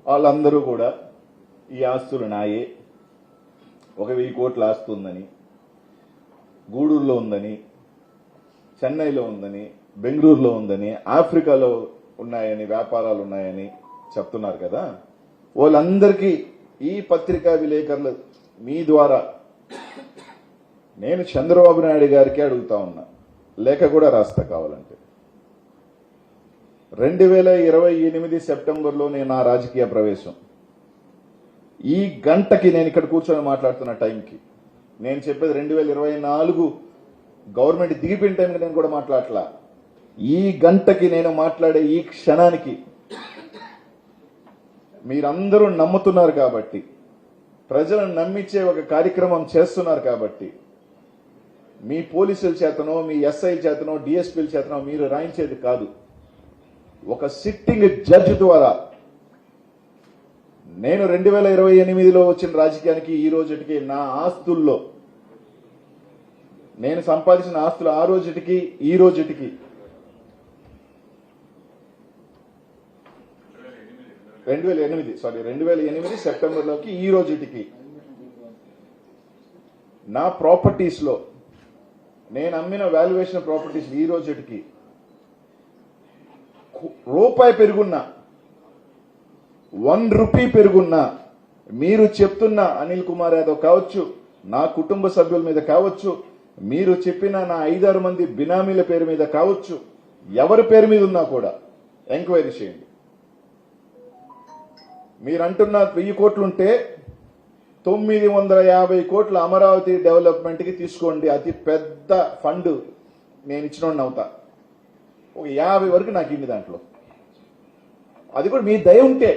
వాళ్ళందరూ కూడా ఈ ఆస్తులు నాయే, 1,000 కోట్ల ఆస్తి ఉందని, గూడూరులో ఉందని, చెన్నైలో ఉందని, బెంగళూరులో ఉందని, ఆఫ్రికాలో ఉన్నాయని, వ్యాపారాలు ఉన్నాయని చెప్తున్నారు కదా. వాళ్ళందరికీ ఈ పత్రికా విలేకరులు మీ ద్వారా నేను చంద్రబాబు నాయుడు గారికి అడుగుతా ఉన్నా, లేఖ కూడా రాస్తా కావాలంటే. 2028 సెప్టెంబర్లో నేను నా రాజకీయ ప్రవేశం. ఈ గంటకి నేను ఇక్కడ కూర్చొని మాట్లాడుతున్న టైంకి నేను చెప్పేది 2024 గవర్నమెంట్ దిగిపోయిన టైంకి నేను కూడా మాట్లాడలా. ఈ గంటకి నేను మాట్లాడే ఈ క్షణానికి మీరందరూ నమ్ముతున్నారు కాబట్టి, ప్రజలను నమ్మించే ఒక కార్యక్రమం చేస్తున్నారు కాబట్టి, మీ పోలీసుల చేతనో, మీ ఎస్ఐల చేతనో, డిఎస్పీల చేతనో మీరు రాయించేది కాదు. ఒక సిట్టింగ్ జడ్జి ద్వారా నేను 2028లో వచ్చిన రాజకీయానికి ఈ రోజుకి నా ఆస్తుల్లో, నేను సంపాదించిన ఆస్తులు ఆ రోజుకి ఈ రోజుకి 2008 సెప్టెంబర్లోకి ఈ రోజుకి నా ప్రాపర్టీస్ లో నేను అమ్మిన వాల్యుయేషన్ ప్రాపర్టీస్ ఈ రోజుకి రూపాయి పెరుగున్నా, 1 రూపీ పెరుగున్నా, మీరు చెప్తున్న అనిల్ కుమార్ యాదవ్ కావచ్చు, నా కుటుంబ సభ్యుల మీద కావచ్చు, మీరు చెప్పిన నా 5-6 మంది బినామీల పేరు మీద కావచ్చు, ఎవరి పేరు మీద ఉన్నా కూడా ఎంక్వైరీ చేయండి. మీరంటున్న 1000 కోట్లుంటే 950 కోట్ల అమరావతి డెవలప్మెంట్ కి తీసుకోండి. అతి పెద్ద ఫండ్ నేను ఇచ్చినోడిని అవుతా. ఒక 50 వరకు నాకు ఇంది దాంట్లో. అది కూడా మీ దయ ఉంటే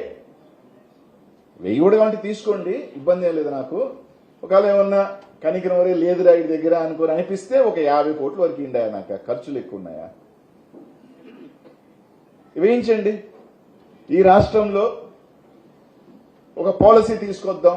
1000 కూడా కాబట్టి తీసుకోండి, ఇబ్బంది ఏం లేదు నాకు. ఒకవేళ ఏమన్నా కనికరం వరే లేదు రైడ్ దగ్గర అనుకోని అనిపిస్తే ఒక 50 కోట్ల వరకు ఇండాయా, నాకు ఖర్చులు ఎక్కువ ఉన్నాయా, వేయించండి. ఈ రాష్ట్రంలో ఒక పాలసీ తీసుకొద్దాం.